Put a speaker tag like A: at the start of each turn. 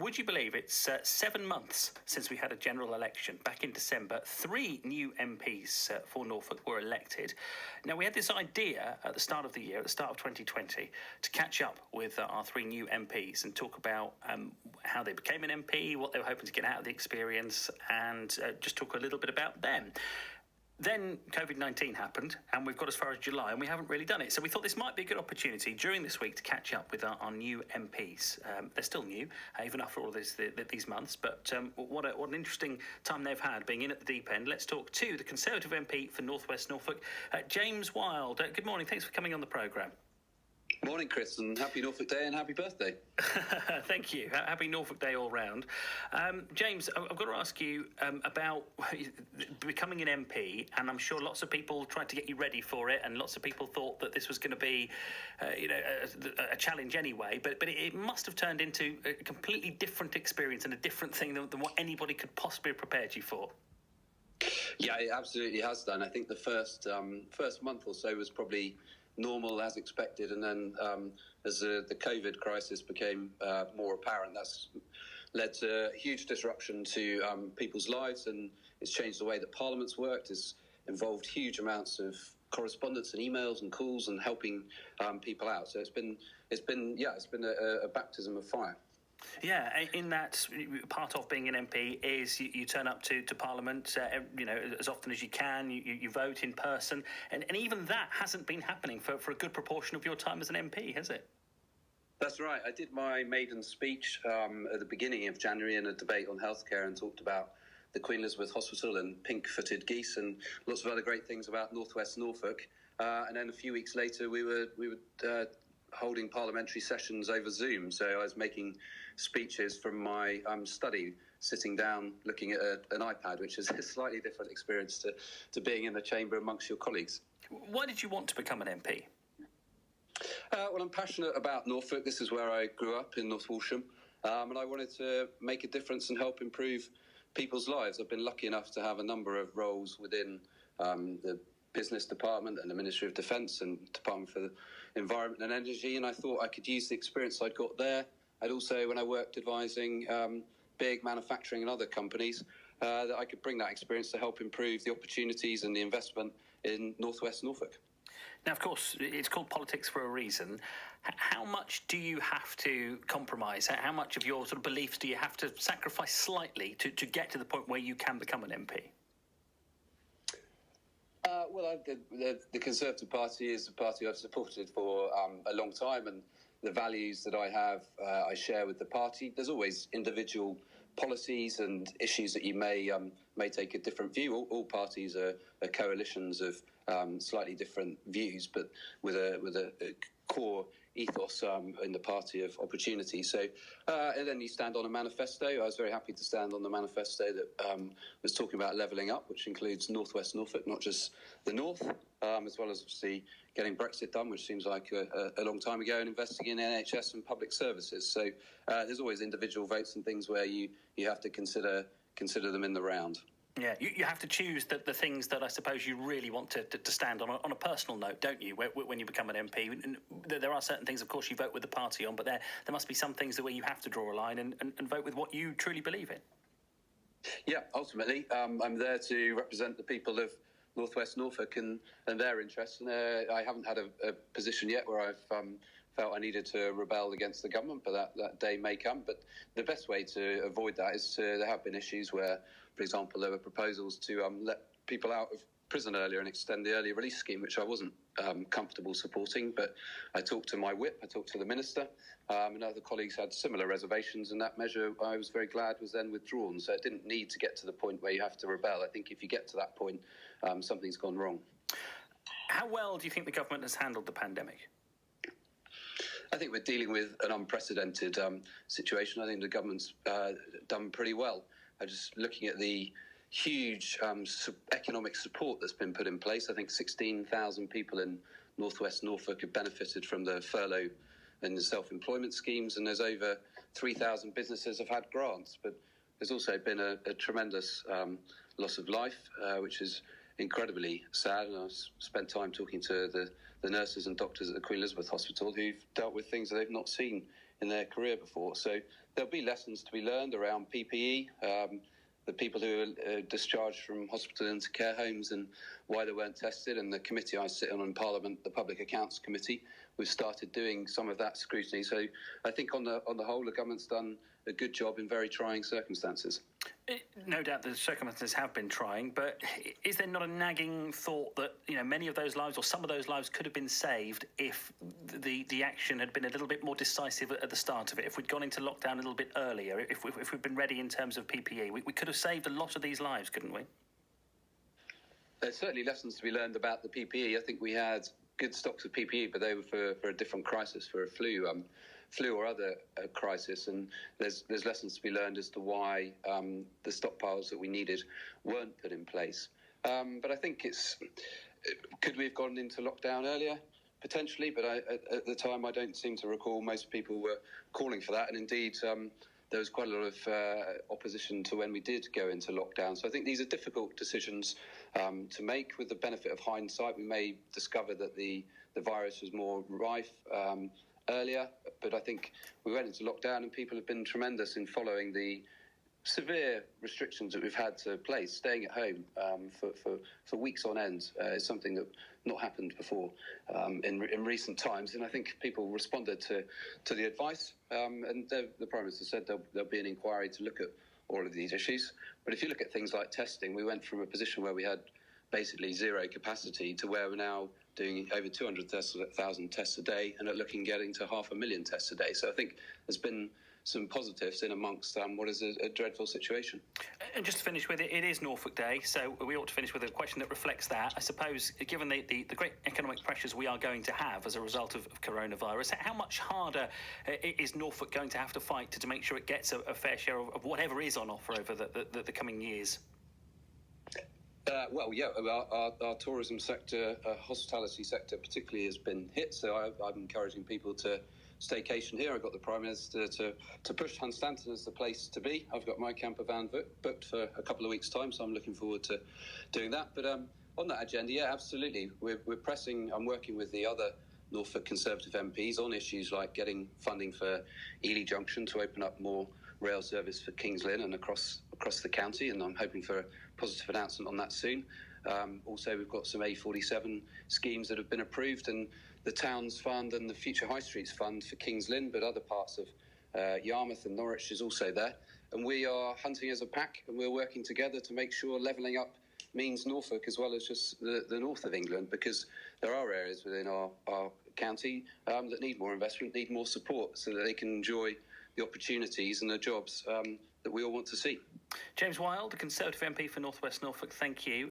A: Would you believe it's 7 months since we had a general election back in December? 3 new MPs for Norfolk were elected. Now, we had this idea at the start of the year, at the start of 2020, to catch up with our 3 new MPs and talk about how they became an MP, what they were hoping to get out of the experience, and just talk a little bit about them. Then COVID-19 happened, and we've got as far as July, and we haven't really done it. So we thought this might be a good opportunity during this week to catch up with our new MPs. They're still new, even after all these months, but what an interesting time they've had being in at the deep end. Let's talk to the Conservative MP for North West Norfolk, James Wild. Good morning. Thanks for coming on the programme.
B: Morning, Chris, and happy Norfolk Day and happy birthday.
A: Thank you. Happy Norfolk Day all round. James, I've got to ask you about becoming an MP, and I'm sure lots of people tried to get you ready for it, and lots of people thought that this was going to be, a challenge anyway, but it must have turned into a completely different experience and a different thing than what anybody could possibly have prepared you for.
B: Yeah, it absolutely has done. I think the first month or so was probably normal as expected, and then as the COVID crisis became more apparent, that's led to huge disruption to people's lives, and it's changed the way that Parliament's worked. It's involved huge amounts of correspondence and emails and calls and helping people out. So it's been a baptism of fire.
A: Yeah, in that part of being an MP is you turn up to Parliament, as often as you can. You vote in person, and even that hasn't been happening for a good proportion of your time as an MP, has it?
B: That's right. I did my maiden speech at the beginning of January in a debate on healthcare and talked about the Queen Elizabeth Hospital and pink-footed geese and lots of other great things about North West Norfolk. And then a few weeks later, we were holding parliamentary sessions over Zoom. So I was making speeches from my study, sitting down, looking at an iPad, which is a slightly different experience to being in the chamber amongst your colleagues.
A: Why did you want to become an MP?
B: Well, I'm passionate about Norfolk. This is where I grew up, in North Walsham, and I wanted to make a difference and help improve people's lives. I've been lucky enough to have a number of roles within the Business Department and the Ministry of Defence and Department for the Environment and Energy, and I thought I could use the experience I'd got there. I'd also, when I worked advising big manufacturing and other companies, that I could bring that experience to help improve the opportunities and the investment in North West Norfolk.
A: Now, of course, it's called politics for a reason. How much do you have to compromise? How much of your sort of beliefs do you have to sacrifice slightly to get to the point where you can become an MP?
B: The Conservative Party is a party I've supported for a long time, and the values that I have, I share with the party. There's always individual policies and issues that you may take a different view. All parties are coalitions of slightly different views, but with a core ethos in the party of opportunity. So, and then you stand on a manifesto. I was very happy to stand on the manifesto that was talking about levelling up, which includes North West Norfolk, not just the North, as well as obviously getting Brexit done, which seems like a long time ago, and investing in NHS and public services. So there's always individual votes and things where you have to consider them in the round.
A: Yeah, you have to choose the things that I suppose you really want to stand on a personal note, don't you, when you become an MP? And there are certain things, of course, you vote with the party on, but there must be some things where you have to draw a line and vote with what you truly believe in.
B: Yeah, ultimately, I'm there to represent the people of North West Norfolk and their interests. And I haven't had a position yet where I've felt I needed to rebel against the government, but that day may come. But the best way to avoid that is there have been issues where, for example, there were proposals to let people out of prison earlier and extend the early release scheme, which I wasn't comfortable supporting. But I talked to my whip, I talked to the minister, and other colleagues had similar reservations, and that measure, I was very glad, was then withdrawn. So it didn't need to get to the point where you have to rebel. I think if you get to that point, something's gone wrong.
A: How well do you think the government has handled the pandemic?
B: I think we're dealing with an unprecedented situation. I think the government's done pretty well. Just looking at the huge economic support that's been put in place, I think 16,000 people in North West Norfolk have benefited from the furlough and the self-employment schemes, and there's over 3,000 businesses have had grants. But there's also been a tremendous loss of life, which is incredibly sad. And I've spent time talking to the nurses and doctors at the Queen Elizabeth Hospital who've dealt with things that they've not seen in their career before. So there'll be lessons to be learned around PPE, the people who are discharged from hospital into care homes and why they weren't tested. And the committee I sit on in Parliament, the Public Accounts Committee, we've started doing some of that scrutiny. So I think on the whole, the government's done a good job in very trying circumstances.
A: No doubt the circumstances have been trying, but is there not a nagging thought that many of those lives or some of those lives could have been saved if the action had been a little bit more decisive at the start of it? If we'd gone into lockdown a little bit earlier, if we'd been ready in terms of PPE, we could have saved a lot of these lives, couldn't we?
B: There's certainly lessons to be learned about the PPE. I think we had good stocks of PPE, but they were for a different crisis, for a flu or other crisis, and there's lessons to be learned as to why the stockpiles that we needed weren't put in place. But I think could we have gone into lockdown earlier? Potentially, but at the time I don't seem to recall most people were calling for that, and indeed there was quite a lot of opposition to when we did go into lockdown. So I think these are difficult decisions to make. With the benefit of hindsight, we may discover that the virus was more rife earlier, but I think we went into lockdown and people have been tremendous in following the severe restrictions that we've had to place. Staying at home for weeks on end is something that not happened before in recent times, and I think people responded to the advice, and the Prime Minister said there'll be an inquiry to look at all of these issues. But if you look at things like testing, we went from a position where we had basically zero capacity to where we're now doing over 200,000 tests a day and getting to 500,000 tests a day. So I think there's been some positives in amongst what is a dreadful situation.
A: And just to finish with it, it is Norfolk Day, so we ought to finish with a question that reflects that. I suppose, given the great economic pressures we are going to have as a result of coronavirus, how much harder is Norfolk going to have to fight to make sure it gets a fair share of whatever is on offer over the coming years?
B: Our tourism sector, hospitality sector particularly, has been hit. So I'm encouraging people to staycation here. I've got the Prime Minister to push Hunstanton as the place to be. I've got my camper van booked for a couple of weeks' time, so I'm looking forward to doing that. But on that agenda, yeah, absolutely. We're pressing. I'm working with the other Norfolk Conservative MPs on issues like getting funding for Ely Junction to open up more rail service for Kings Lynn and across the county, and I'm hoping for a positive announcement on that soon. Also, we've got some A47 schemes that have been approved, and the Towns Fund and the Future High Streets Fund for Kings Lynn, but other parts of Yarmouth and Norwich is also there. And we are hunting as a pack, and we're working together to make sure levelling up means Norfolk as well as just the north of England, because there are areas within our county that need more investment, need more support, so that they can enjoy the opportunities and the jobs that we all want to see.
A: James Wilde, the Conservative MP for North West Norfolk, thank you.